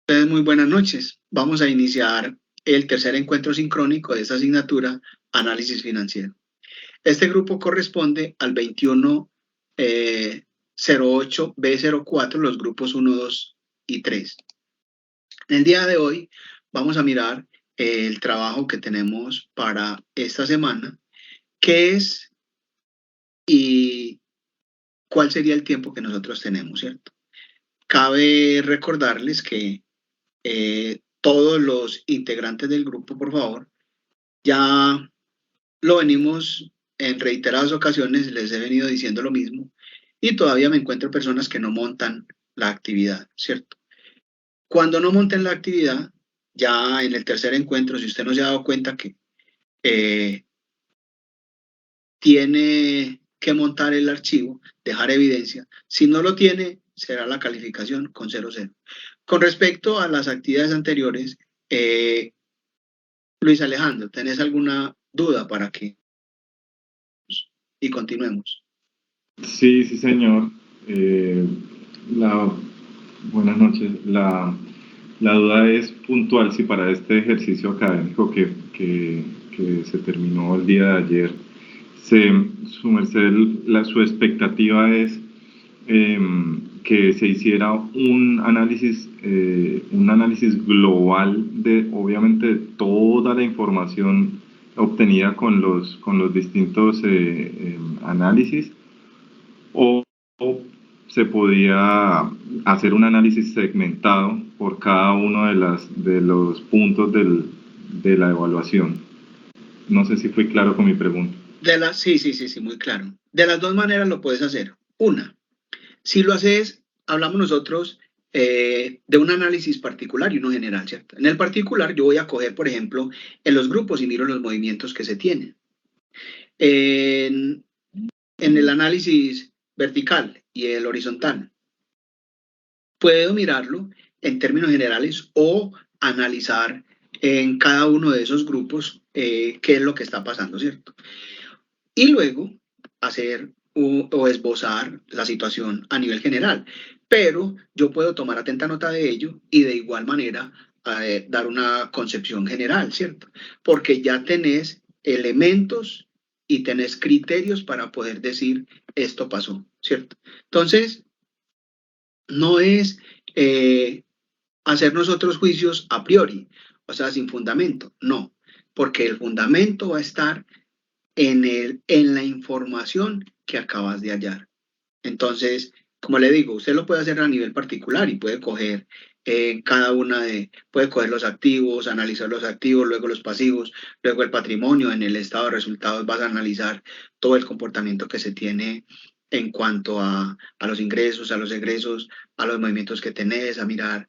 Entonces, muy buenas noches. Vamos a iniciar el tercer encuentro sincrónico de esta asignatura, Análisis Financiero. Este grupo corresponde al 2108B04, los grupos 1, 2 y 3. En el día de hoy vamos a mirar el trabajo que tenemos para esta semana, qué es y cuál sería el tiempo que nosotros tenemos, ¿cierto? Cabe recordarles que todos los integrantes del grupo, por favor, ya lo venimos en reiteradas ocasiones, les he venido diciendo lo mismo, y todavía me encuentro personas que no montan la actividad, ¿cierto? Cuando no monten la actividad, ya en el tercer encuentro, si usted no se ha dado cuenta que eh, tiene que montar el archivo, dejar evidencia, si no lo tiene, será la calificación con 0,0. Con respecto a las actividades anteriores, Luis Alejandro, ¿tenés alguna duda para que y continuemos? Sí, sí, señor. Eh, la, Buenas noches. La duda es puntual si para este ejercicio académico que se terminó el día de ayer, su merced, su expectativa es que se hiciera un análisis global de, obviamente, de toda la información obtenida con los distintos análisis, o se podía hacer un análisis segmentado por cada uno de los puntos de la evaluación. No sé si fui claro con mi pregunta. Sí, muy claro. De las dos maneras lo puedes hacer. Una, si lo haces, hablamos nosotros de un análisis particular y uno general, ¿cierto? En el particular yo voy a coger, por ejemplo, en los grupos y miro los movimientos que se tienen. En, en el análisis vertical y el horizontal, puedo mirarlo en términos generales o analizar en cada uno de esos grupos qué es lo que está pasando, ¿cierto? Y luego hacer o esbozar la situación a nivel general. Pero yo puedo tomar atenta nota de ello y de igual manera dar una concepción general, ¿cierto? Porque ya tenés elementos y tenés criterios para poder decir esto pasó, ¿cierto? Entonces, no es hacer nosotros juicios a priori, o sea, sin fundamento, no, porque el fundamento va a estar en la información que acabas de hallar. Entonces, como le digo, usted lo puede hacer a nivel particular y puede coger puede coger los activos, analizar los activos, luego los pasivos, luego el patrimonio. En el estado de resultados vas a analizar todo el comportamiento que se tiene en cuanto a los ingresos, a los egresos, a los movimientos que tenés, a mirar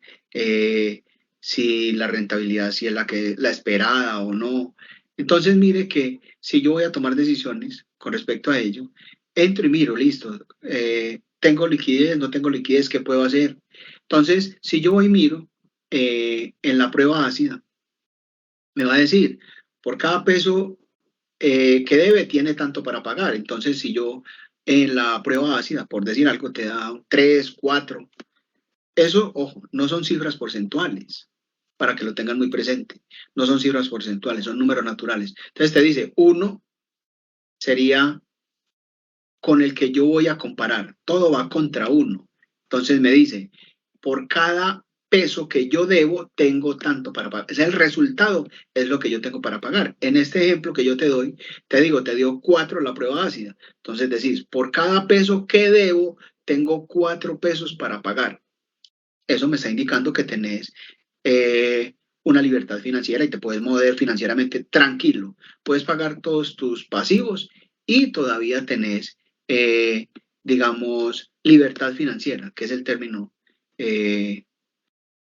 si la rentabilidad, si es la esperada o no. Entonces, mire que si yo voy a tomar decisiones con respecto a ello, entro y miro, listo, tengo liquidez, no tengo liquidez, ¿qué puedo hacer? Entonces, si yo voy y miro en la prueba ácida, me va a decir, por cada peso que debe, tiene tanto para pagar. Entonces, si yo en la prueba ácida, por decir algo, te da 3, 4, eso, ojo, no son cifras porcentuales, para que lo tengan muy presente. No son cifras porcentuales, son números naturales. Entonces te dice, 1 sería con el que yo voy a comparar. Todo va contra 1. Entonces me dice, por cada peso que yo debo, tengo tanto para pagar. Es el resultado, es lo que yo tengo para pagar. En este ejemplo que yo te doy, te digo, te dio 4 la prueba ácida. Entonces decís, por cada peso que debo, tengo 4 pesos para pagar. Eso me está indicando que tenés una libertad financiera y te puedes mover financieramente tranquilo. Puedes pagar todos tus pasivos y todavía tenés, digamos, libertad financiera, que es el término eh,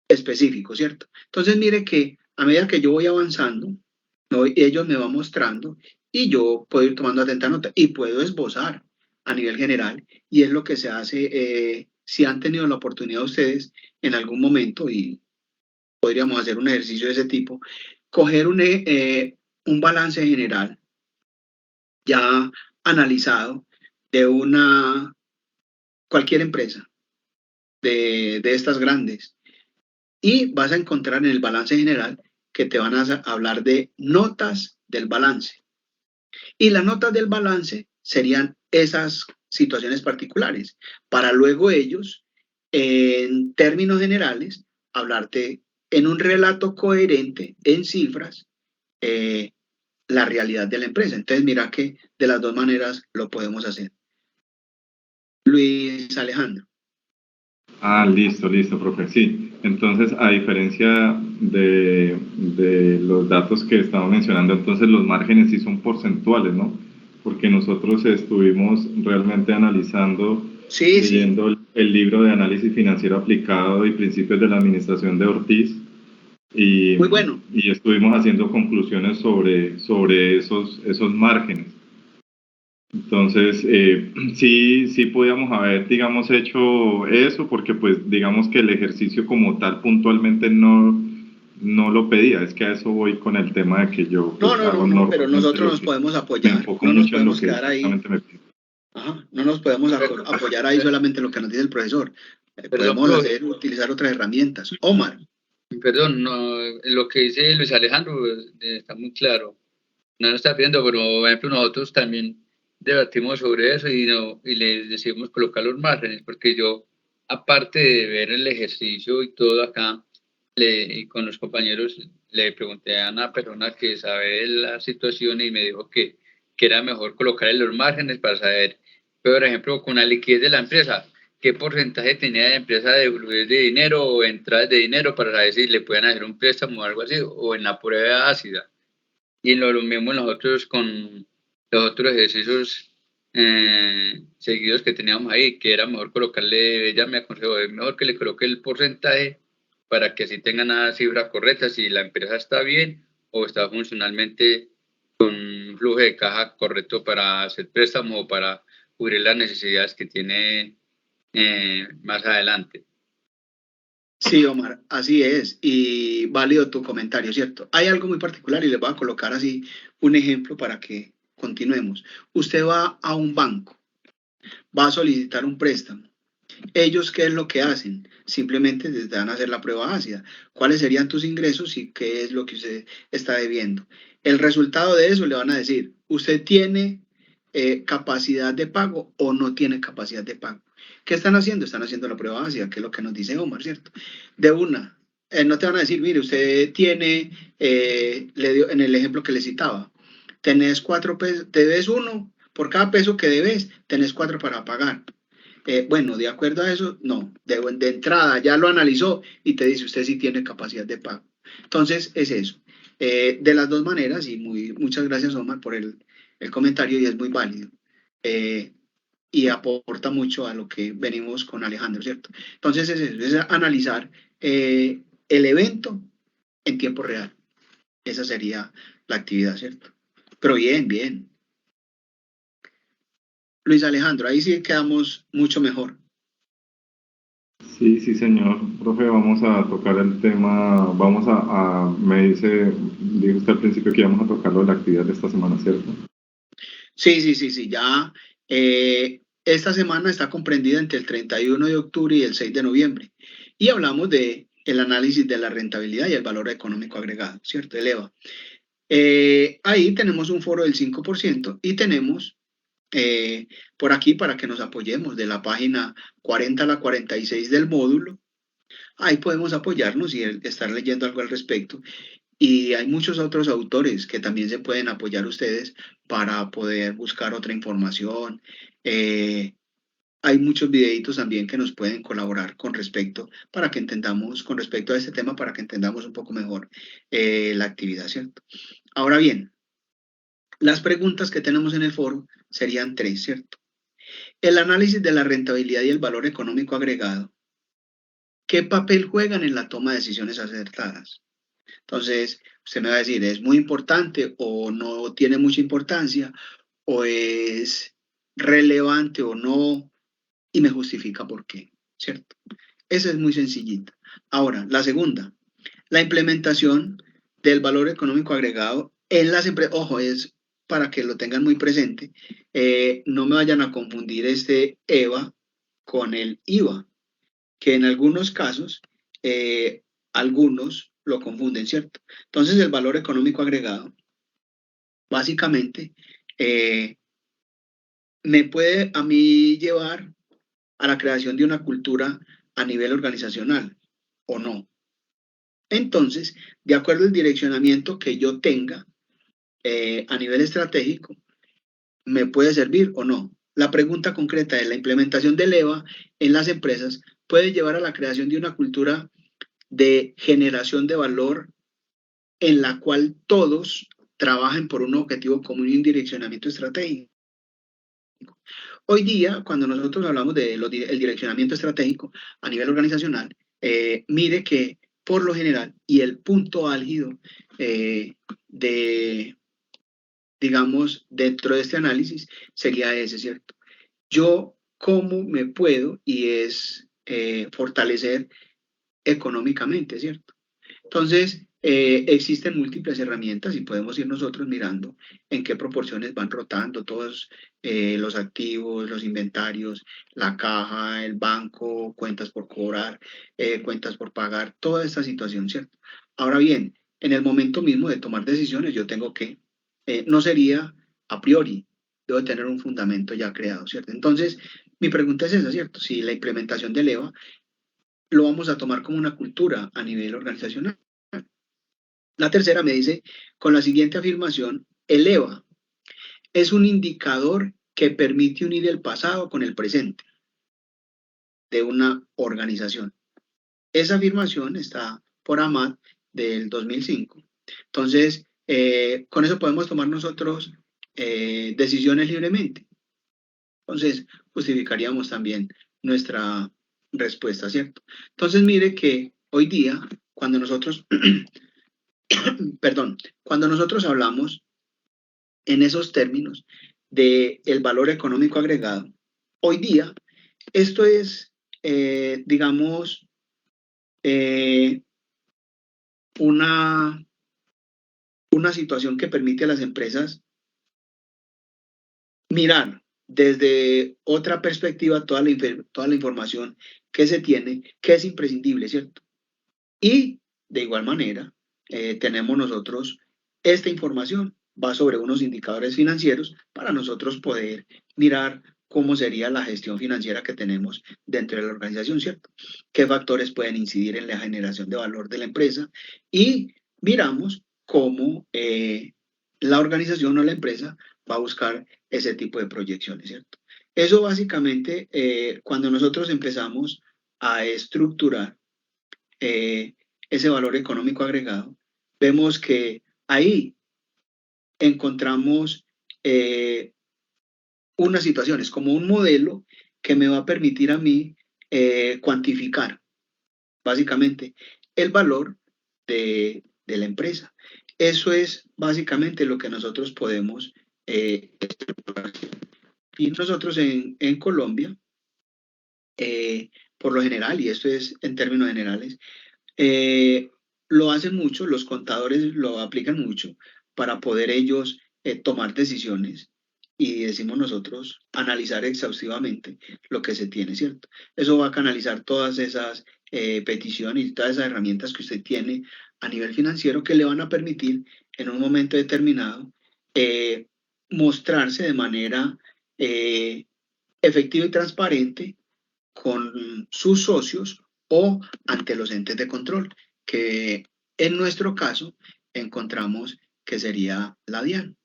específico, ¿cierto? Entonces, mire que a medida que yo voy avanzando, ellos me van mostrando y yo puedo ir tomando atenta nota y puedo esbozar a nivel general y es lo que se hace si han tenido la oportunidad ustedes en algún momento y podríamos hacer un ejercicio de ese tipo, coger un balance general ya analizado de cualquier empresa de estas grandes Y vas a encontrar en el balance general que te van a hablar de notas del balance. Y las notas del balance serían esas situaciones particulares, para luego ellos, en términos generales, hablarte en un relato coherente, en cifras, eh, la realidad de la empresa. Entonces, mira que de las dos maneras lo podemos hacer. Luis Alejandro. Listo, profe. Sí, entonces a diferencia de los datos que estaba mencionando, entonces los márgenes sí son porcentuales, ¿no? Porque nosotros estuvimos realmente analizando, Sí, sí, leyendo el libro de análisis financiero aplicado y principios de la administración de Ortiz y, muy bueno. y estuvimos haciendo conclusiones sobre esos márgenes. Entonces, sí podíamos haber, digamos, hecho eso, porque pues digamos que el ejercicio como tal puntualmente no lo pedía. Es que a eso voy con el tema de que yo pues hago No, pero normalmente nosotros lo nos que podemos me apoyar, enfoco no nos mucho en lo podemos que quedar ahí. exactamente me pide. Ajá, no nos podemos apoyar ahí solamente en lo que nos dice el profesor. Perdón, Podemos profe, utilizar otras herramientas. Omar. perdón, no, lo que dice Luis Alejandro está muy claro. No lo está pidiendo, pero por ejemplo nosotros también debatimos sobre eso y les decidimos colocar los márgenes, porque yo, aparte de ver el ejercicio y todo acá, y con los compañeros, le pregunté a una persona que sabe de la situación y me dijo que era mejor colocar los márgenes para saber, por ejemplo, con la liquidez de la empresa, qué porcentaje tenía de empresa de fluidez de dinero o entradas de dinero para saber si le pueden hacer un préstamo o algo así, o en la prueba ácida. Y lo mismo nosotros con los otros ejercicios seguidos que teníamos ahí, que era mejor colocarle, ella me aconsejó, es mejor que le coloque el porcentaje para que así tengan la cifra correcta, si la empresa está bien o está funcionalmente con un flujo de caja correcto para hacer préstamo o para cubrir las necesidades que tiene más adelante. Sí, Omar, así es. Y válido tu comentario, ¿cierto? Hay algo muy particular y les voy a colocar así un ejemplo para que continuemos. Usted va a un banco, va a solicitar un préstamo. Ellos, ¿qué es lo que hacen? Simplemente les dan a hacer la prueba ácida. ¿Cuáles serían tus ingresos y qué es lo que usted está debiendo? El resultado de eso le van a decir, ¿usted tiene capacidad de pago o no tiene capacidad de pago? ¿Qué están haciendo? Están haciendo la prueba ácida, que es lo que nos dice Omar, ¿cierto? De una. No te van a decir, mire, usted tiene, le dio, en el ejemplo que le citaba, tenés 4 pesos, te debes 1, por cada peso que debes, tenés 4 para pagar. Bueno, de acuerdo a eso, no, de entrada ya lo analizó y te dice usted sí tiene capacidad de pago. Entonces, es eso. De las dos maneras, y muchas gracias, Omar, por el comentario y es muy válido. Y aporta mucho a lo que venimos con Alejandro, ¿cierto? Entonces, es eso, es analizar el evento en tiempo real. Esa sería la actividad, ¿cierto? Pero bien, bien. Luis Alejandro, ahí sí quedamos mucho mejor. Sí, señor. Profe, vamos a tocar el tema, me dijo usted al principio que íbamos a tocarlo de la actividad de esta semana, ¿cierto? Sí, ya esta semana está comprendida entre el 31 de octubre y el 6 de noviembre. Y hablamos de el análisis de la rentabilidad y el valor económico agregado, ¿cierto? El EVA. Ahí tenemos un foro del 5% y tenemos por aquí para que nos apoyemos de la página 40 a la 46 del módulo. Ahí podemos apoyarnos y estar leyendo algo al respecto. Y hay muchos otros autores que también se pueden apoyar ustedes para poder buscar otra información. Hay muchos videitos también que nos pueden colaborar con respecto para que entendamos, con respecto a este tema, para que entendamos un poco mejor la actividad, ¿cierto? Ahora bien, las preguntas que tenemos en el foro serían 3, ¿cierto? El análisis de la rentabilidad y el valor económico agregado. ¿Qué papel juegan en la toma de decisiones acertadas? Entonces, usted me va a decir, ¿es muy importante o no tiene mucha importancia? ¿O es relevante o no? Y me justifica por qué, ¿cierto? Esa es muy sencillita. Ahora, la segunda, la implementación del valor económico agregado en las empresas. Ojo, es para que lo tengan muy presente. No me vayan a confundir este EVA con el IVA, que en algunos casos algunos lo confunden, ¿cierto? Entonces el valor económico agregado básicamente me puede a mí llevar a la creación de una cultura a nivel organizacional o no. Entonces, de acuerdo al direccionamiento que yo tenga a nivel estratégico, me puede servir o no. La pregunta concreta es, ¿la implementación del EVA en las empresas puede llevar a la creación de una cultura de generación de valor en la cual todos trabajen por un objetivo común y un direccionamiento estratégico? Hoy día, cuando nosotros hablamos del direccionamiento estratégico a nivel organizacional, mire que por lo general, y el punto álgido digamos, dentro de este análisis sería ese, ¿cierto? Yo, ¿cómo me puedo? Y es fortalecer económicamente, ¿cierto? Entonces, existen múltiples herramientas y podemos ir nosotros mirando en qué proporciones van rotando todos los activos, los inventarios, la caja, el banco, cuentas por cobrar, cuentas por pagar, toda esta situación, ¿cierto? Ahora bien, en el momento mismo de tomar decisiones, yo tengo que, no sería a priori, debo tener un fundamento ya creado, ¿cierto? Entonces, mi pregunta es esa, ¿cierto? Si la implementación del EVA lo vamos a tomar como una cultura a nivel organizacional. La tercera me dice, con la siguiente afirmación, el EVA es un indicador que permite unir el pasado con el presente de una organización. Esa afirmación está por Amat del 2005. Entonces, con eso podemos tomar nosotros decisiones libremente. Entonces, justificaríamos también nuestra respuesta, ¿cierto? Entonces, mire que hoy día, cuando nosotros, perdón, cuando nosotros hablamos en esos términos del valor económico agregado, hoy día, esto es, digamos, una situación que permite a las empresas mirar desde otra perspectiva toda la información que se tiene, que es imprescindible, ¿cierto? Y de igual manera, tenemos nosotros esta información, va sobre unos indicadores financieros para nosotros poder mirar cómo sería la gestión financiera que tenemos dentro de la organización, ¿cierto? ¿Qué factores pueden incidir en la generación de valor de la empresa? Y miramos cómo la organización o la empresa va a buscar ese tipo de proyecciones, ¿cierto? Eso básicamente, cuando nosotros empezamos a estructurar ese valor económico agregado, vemos que ahí encontramos unas situaciones como un modelo que me va a permitir a mí cuantificar básicamente el valor de la empresa. Eso es básicamente lo que nosotros podemos y nosotros en Colombia, por lo general, y esto es en términos generales, lo hacen mucho, los contadores lo aplican mucho para poder ellos tomar decisiones y decimos nosotros analizar exhaustivamente lo que se tiene, ¿cierto? Eso va a canalizar todas esas peticiones y todas esas herramientas que usted tiene a nivel financiero que le van a permitir en un momento determinado mostrarse de manera efectiva y transparente con sus socios o ante los entes de control, que en nuestro caso encontramos que sería la DIAN.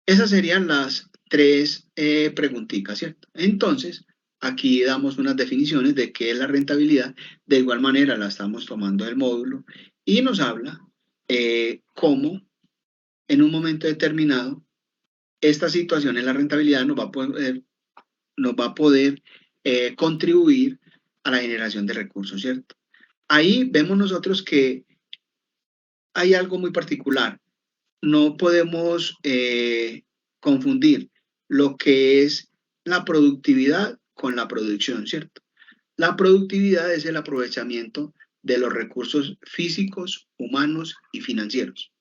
Esas serían las tres preguntitas, ¿cierto? Entonces, aquí damos unas definiciones de qué es la rentabilidad, de igual manera la estamos tomando del módulo y nos habla cómo en un momento determinado esta situación en la rentabilidad nos va a poder contribuir a la generación de recursos, ¿cierto? Ahí vemos nosotros que hay algo muy particular. No podemos confundir lo que es la productividad con la producción, ¿cierto? La productividad es el aprovechamiento de los recursos físicos, humanos y financieros.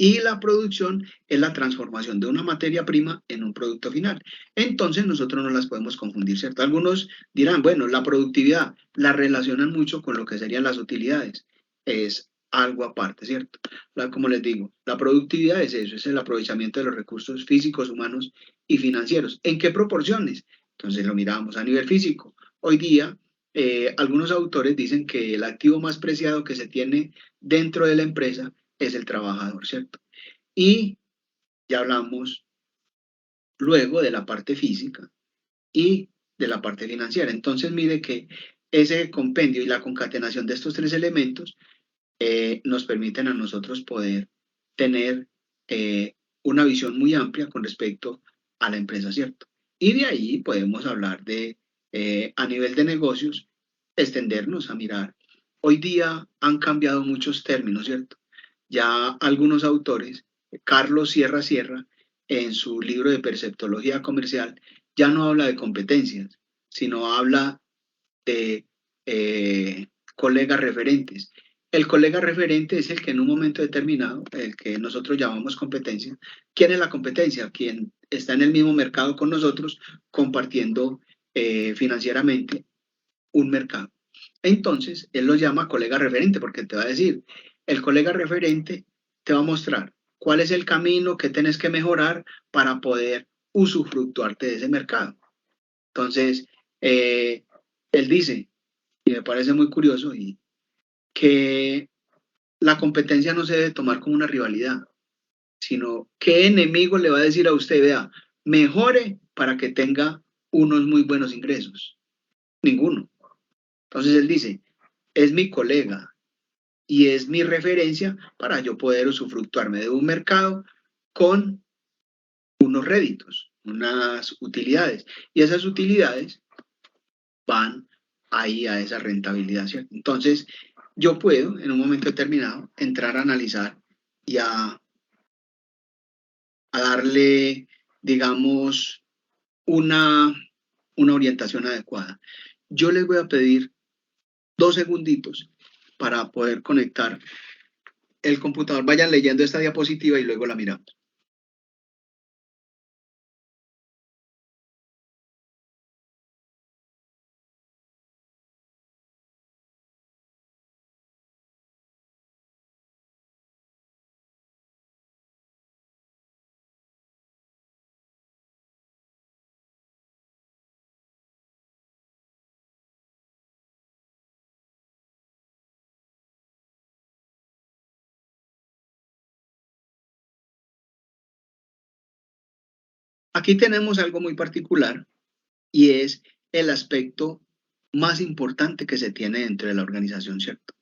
Y la producción es la transformación de una materia prima en un producto final. Entonces nosotros no las podemos confundir, ¿cierto? Algunos dirán, bueno, la productividad la relacionan mucho con lo que serían las utilidades. Es algo aparte, ¿cierto? Como les digo, la productividad es eso, es el aprovechamiento de los recursos físicos, humanos y financieros. ¿En qué proporciones? Entonces lo miramos a nivel físico. Hoy día, algunos autores dicen que el activo más preciado que se tiene dentro de la empresa es el trabajador, ¿cierto? Y ya hablamos luego de la parte física y de la parte financiera. Entonces, mire que ese compendio y la concatenación de estos tres elementos nos permiten a nosotros poder tener una visión muy amplia con respecto a la empresa, ¿cierto? Y de ahí podemos hablar de, a nivel de negocios, extendernos a mirar. Hoy día han cambiado muchos términos, ¿cierto? Ya algunos autores, Carlos Sierra, en su libro de Perceptología Comercial, ya no habla de competencias, sino habla de colegas referentes. El colega referente es el que en un momento determinado, el que nosotros llamamos competencia. ¿Quién es la competencia? Quien está en el mismo mercado con nosotros, compartiendo financieramente un mercado. Entonces, él lo llama colega referente porque te va a decir, el colega referente te va a mostrar cuál es el camino que tienes que mejorar para poder usufructuarte de ese mercado. Entonces, él dice, y me parece muy curioso, y que la competencia no se debe tomar como una rivalidad, sino qué enemigo le va a decir a usted, vea, mejore para que tenga unos muy buenos ingresos. Ninguno. Entonces él dice, es mi colega y es mi referencia para yo poder usufructuarme de un mercado con unos réditos, unas utilidades. Y esas utilidades van ahí a esa rentabilidad, ¿cierto? Entonces, yo puedo en un momento determinado entrar a analizar y a darle, digamos, una orientación adecuada. Yo les voy a pedir 2 segunditos para poder conectar el computador. Vayan leyendo esta diapositiva y luego la miramos. Aquí tenemos algo muy particular y es el aspecto más importante que se tiene dentro de la organización, ¿cierto?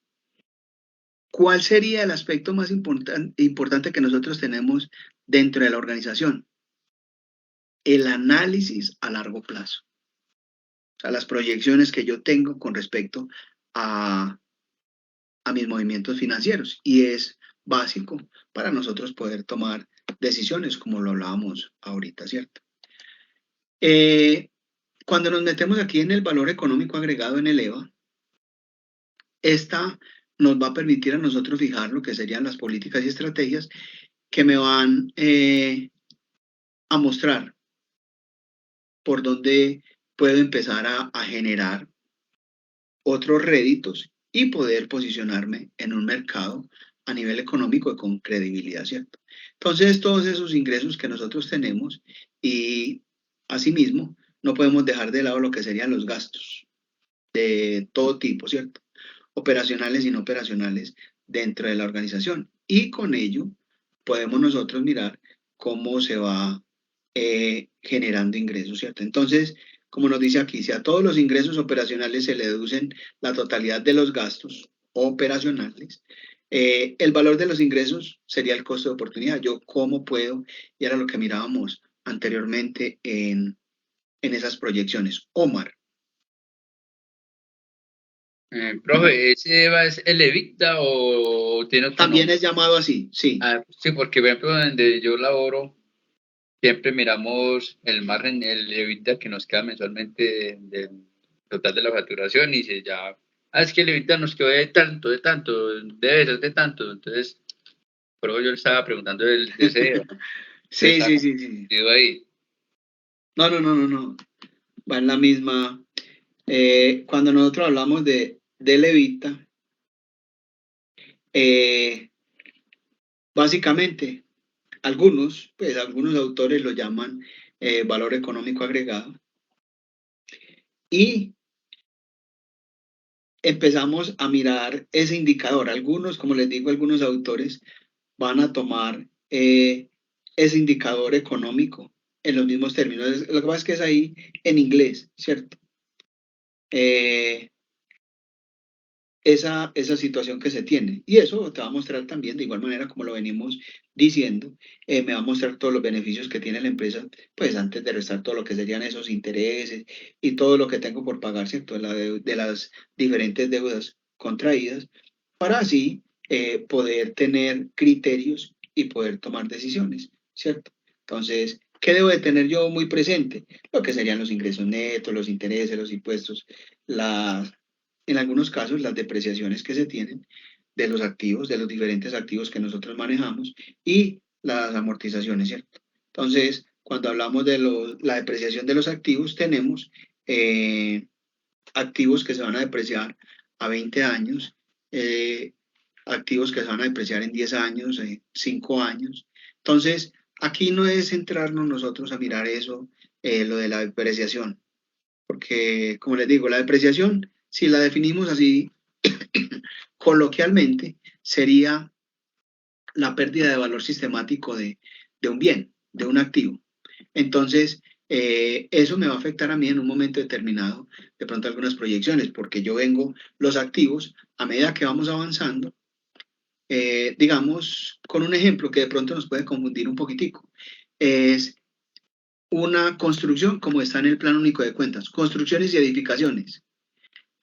¿Cuál sería el aspecto más importante que nosotros tenemos dentro de la organización? El análisis a largo plazo. O sea, las proyecciones que yo tengo con respecto a mis movimientos financieros. Y es básico para nosotros poder tomar decisiones, como lo hablábamos ahorita, ¿cierto? Cuando nos metemos aquí en el valor económico agregado en el EVA, esta nos va a permitir a nosotros fijar lo que serían las políticas y estrategias que me van a mostrar por dónde puedo empezar a generar otros réditos y poder posicionarme en un mercado a nivel económico y con credibilidad, ¿cierto? Entonces, todos esos ingresos que nosotros tenemos y asimismo no podemos dejar de lado lo que serían los gastos de todo tipo, ¿cierto? Operacionales y no operacionales dentro de la organización. Y con ello podemos nosotros mirar cómo se va generando ingresos, ¿cierto? Entonces, como nos dice aquí, si a todos los ingresos operacionales se le deducen la totalidad de los gastos operacionales, el valor de los ingresos sería el costo de oportunidad. Yo cómo puedo, y era lo que mirábamos anteriormente en esas proyecciones. Omar. Profe, ¿ese EVA es el EBITDA o tiene otro También nombre? es llamado así, sí. Sí, porque por ejemplo donde yo laboro, siempre miramos el margen, el EBITDA que nos queda mensualmente del total de la facturación y si ya, es que el EBITDA nos quedó de tanto, debe ser de tanto, entonces Por eso yo le estaba preguntando de ese Sí, está sí, sí, sí. confundido ahí. No. Va en la misma. Cuando nosotros hablamos de levita, básicamente, algunos autores lo llaman valor económico agregado. Y empezamos a mirar ese indicador. Algunos, como les digo, algunos autores van a tomar ese indicador económico en los mismos términos. Lo que pasa es que es ahí en inglés, ¿cierto? Esa situación que se tiene. Y eso te va a mostrar también, de igual manera como lo venimos diciendo, me va a mostrar todos los beneficios que tiene la empresa, pues antes de restar todo lo que serían esos intereses y todo lo que tengo por pagar, ¿cierto? De las diferentes deudas contraídas, para así poder tener criterios y poder tomar decisiones, ¿cierto? Entonces, ¿qué debo de tener yo muy presente? Lo que serían los ingresos netos, los intereses, los impuestos, en algunos casos las depreciaciones que se tienen de los activos, de los diferentes activos que nosotros manejamos y las amortizaciones, ¿cierto? Entonces, cuando hablamos de la depreciación de los activos, tenemos activos que se van a depreciar a 20 años, activos que se van a depreciar en 10 años, 5 años. Entonces, aquí no es centrarnos nosotros a mirar eso, lo de la depreciación, porque, como les digo, la depreciación, si la definimos así coloquialmente, sería la pérdida de valor sistemático de un bien, de un activo. Entonces, eso me va a afectar a mí en un momento determinado, de pronto algunas proyecciones, porque yo vengo, los activos, a medida que vamos avanzando, digamos, con un ejemplo que de pronto nos puede confundir un poquitico, es una construcción como está en el Plan Único de Cuentas, construcciones y edificaciones.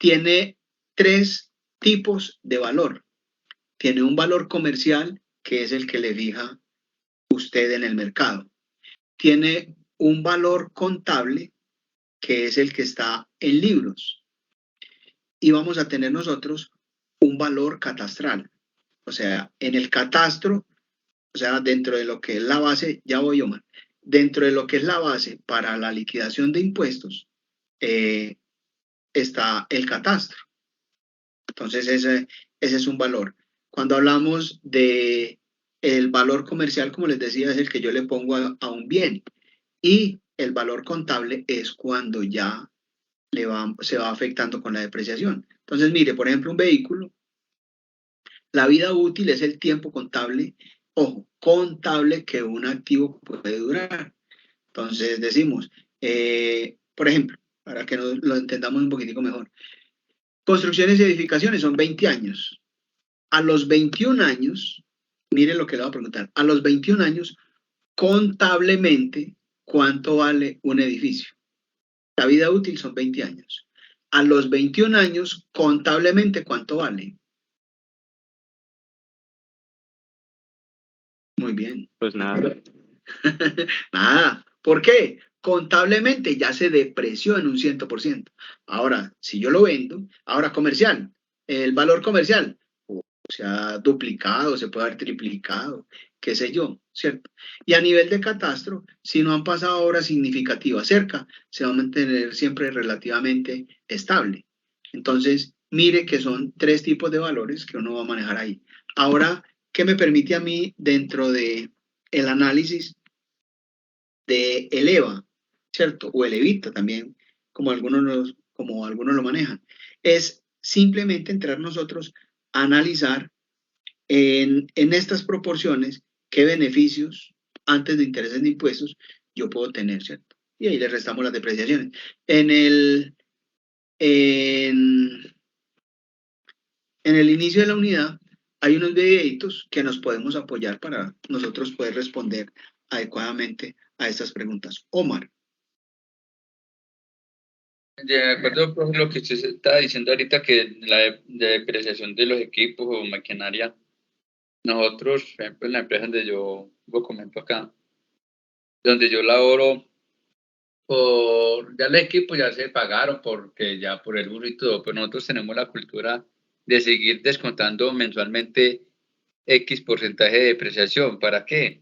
Tiene 3 tipos de valor. Tiene un valor comercial, que es el que le fija usted en el mercado. Tiene un valor contable, que es el que está en libros. Y vamos a tener nosotros un valor catastral. O sea, en el catastro, o sea, dentro de lo que es la base, ya voy, Omar, dentro de lo que es la base para la liquidación de impuestos, está el catastro. Entonces, ese es un valor. Cuando hablamos de el valor comercial, como les decía, es el que yo le pongo a un bien. Y el valor contable es cuando ya se va afectando con la depreciación. Entonces, mire, por ejemplo, un vehículo, la vida útil es el tiempo contable, ojo, contable que un activo puede durar. Entonces, decimos, por ejemplo, para que lo entendamos un poquitico mejor, construcciones y edificaciones son 20 años. A los 21 años, mire lo que le voy a preguntar, a los 21 años, contablemente, ¿cuánto vale un edificio? La vida útil son 20 años. A los 21 años, contablemente, ¿cuánto vale? Muy bien. Pues nada. Nada. ¿Por qué? Contablemente ya se depreció en un 100%. Ahora, si yo lo vendo, ahora comercial, el valor comercial se ha duplicado, se puede haber triplicado, qué sé yo, ¿cierto? Y a nivel de catastro, si no han pasado horas significativas cerca, se va a mantener siempre relativamente estable. Entonces, mire que son 3 tipos de valores que uno va a manejar ahí. Ahora, ¿qué me permite a mí dentro de el análisis de el EVA, ¿cierto? O el EVITA también, como algunos lo manejan? Es simplemente entrar nosotros a analizar en estas proporciones qué beneficios antes de intereses de impuestos yo puedo tener, ¿cierto? Y ahí le restamos las depreciaciones. En el inicio de la unidad hay unos videitos que nos podemos apoyar para nosotros poder responder adecuadamente a estas preguntas. Omar. De acuerdo con lo que usted estaba diciendo ahorita, que la depreciación de los equipos o maquinaria, nosotros, por ejemplo, en la empresa donde yo lo comento acá, donde yo laboro, ya los equipos ya se pagaron porque ya por el uso y todo, pero nosotros tenemos la cultura de seguir descontando mensualmente X porcentaje de depreciación. ¿Para qué?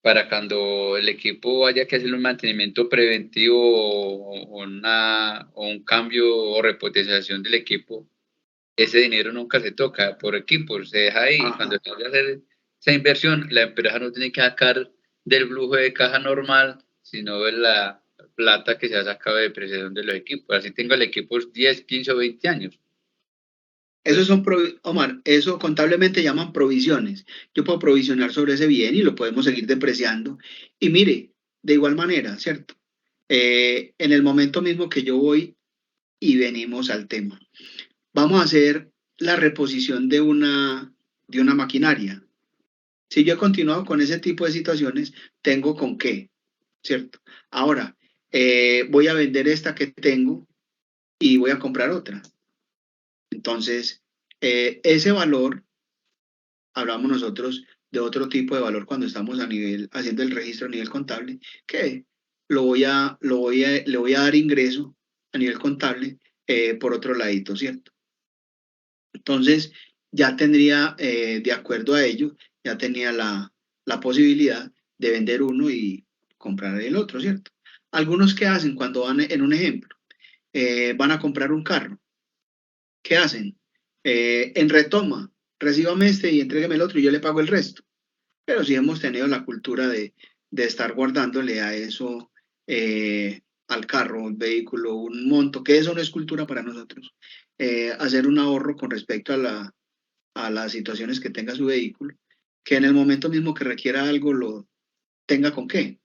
Para cuando el equipo haya que hacer un mantenimiento preventivo o un cambio o repotenciación del equipo, ese dinero nunca se toca por equipo, se deja ahí. Ajá. Cuando se vaya a hacer esa inversión, la empresa no tiene que sacar del flujo de caja normal, sino de la plata que se ha sacado de depreciación de los equipos. Así tengo el equipo 10, 15 o 20 años. Esos son, Omar, eso contablemente llaman provisiones. Yo puedo provisionar sobre ese bien y lo podemos seguir depreciando. Y mire, de igual manera, ¿cierto? En el momento mismo que yo voy y venimos al tema, vamos a hacer la reposición de una maquinaria. Si yo he continuado con ese tipo de situaciones, tengo con qué, ¿cierto? Ahora, voy a vender esta que tengo y voy a comprar otra. Entonces, ese valor, hablamos nosotros de otro tipo de valor cuando estamos haciendo el registro a nivel contable, que le voy a dar ingreso a nivel contable por otro ladito, ¿cierto? Entonces, ya tendría, de acuerdo a ello, ya tenía la posibilidad de vender uno y comprar el otro, ¿cierto? Algunos que hacen cuando van, en un ejemplo, van a comprar un carro. ¿Qué hacen? En retoma, recíbame este y entrégueme el otro y yo le pago el resto. Pero sí hemos tenido la cultura de estar guardándole a eso, al carro, un vehículo, un monto, que eso no es cultura para nosotros. Hacer un ahorro con respecto a las situaciones que tenga su vehículo, que en el momento mismo que requiera algo lo tenga con qué.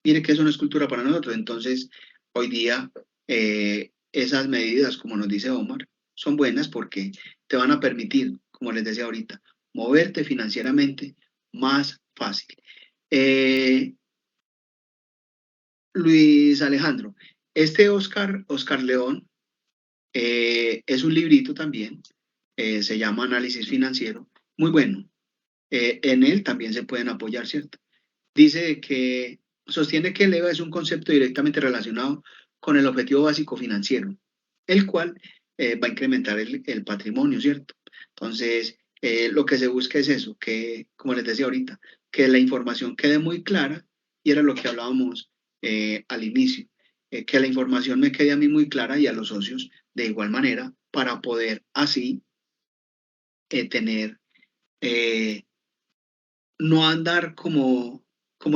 Mire que eso no es cultura para nosotros. Entonces, hoy día, esas medidas, como nos dice Omar, son buenas porque te van a permitir, como les decía ahorita, moverte financieramente más fácil. Luis Alejandro, este Oscar León es un librito también, se llama Análisis Financiero, muy bueno. En él también se pueden apoyar, ¿cierto? Dice que sostiene que el EVA es un concepto directamente relacionado con el objetivo básico financiero, el cual va a incrementar el patrimonio, ¿cierto? Entonces, lo que se busca es eso, que, como les decía ahorita, que la información quede muy clara, y era lo que hablábamos al inicio, que la información me quede a mí muy clara y a los socios de igual manera, para poder así tener, no andar como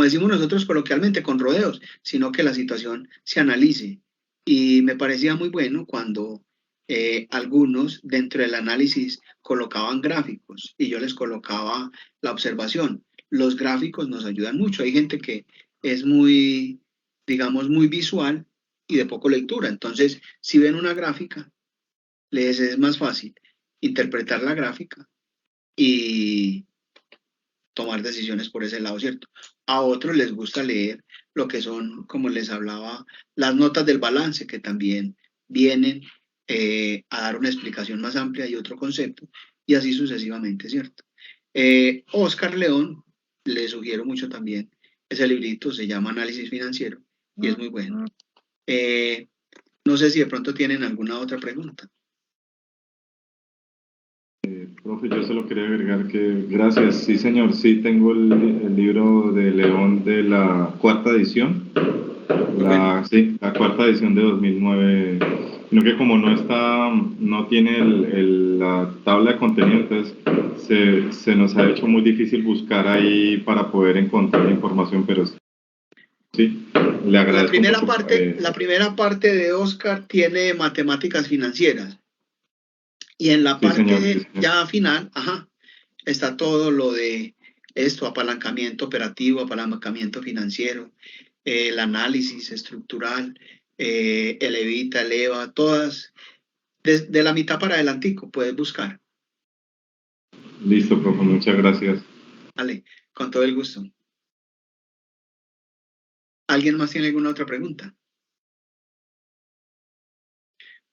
decimos nosotros coloquialmente, con rodeos, sino que la situación se analice. Y me parecía muy bueno cuando algunos dentro del análisis colocaban gráficos y yo les colocaba la observación. Los gráficos nos ayudan mucho. Hay gente que es muy, digamos, muy visual y de poco lectura. Entonces, si ven una gráfica, les es más fácil interpretar la gráfica y tomar decisiones por ese lado, ¿cierto? A otros les gusta leer lo que son, como les hablaba, las notas del balance, que también vienen a dar una explicación más amplia y otro concepto, y así sucesivamente, ¿cierto? Oscar León, le sugiero mucho también, ese librito se llama Análisis Financiero, y es muy bueno. No sé si de pronto tienen alguna otra pregunta. Profe, yo solo quería agregar que, gracias, sí señor, sí tengo el libro de León de la cuarta edición, sí, la cuarta edición de 2009, sino que como no tiene la tabla de contenido, entonces se nos ha hecho muy difícil buscar ahí para poder encontrar información, pero sí, le agradezco. La primera parte de Oscar tiene matemáticas financieras. Y en la parte señor. ya final, está todo lo de esto, apalancamiento operativo, apalancamiento financiero, el análisis estructural, el evita, el EVA, todas, de la mitad para adelantico, puedes buscar. Listo, profe, muchas gracias. Vale, con todo el gusto. ¿Alguien más tiene alguna otra pregunta?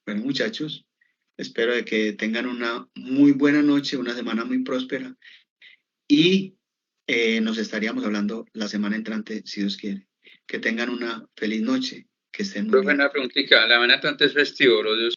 Bueno, muchachos, espero de que tengan una muy buena noche, una semana muy próspera, y nos estaríamos hablando la semana entrante, si Dios quiere. Que tengan una feliz noche, que estén muy bien. Una preguntita, la semana entrante es festivo, los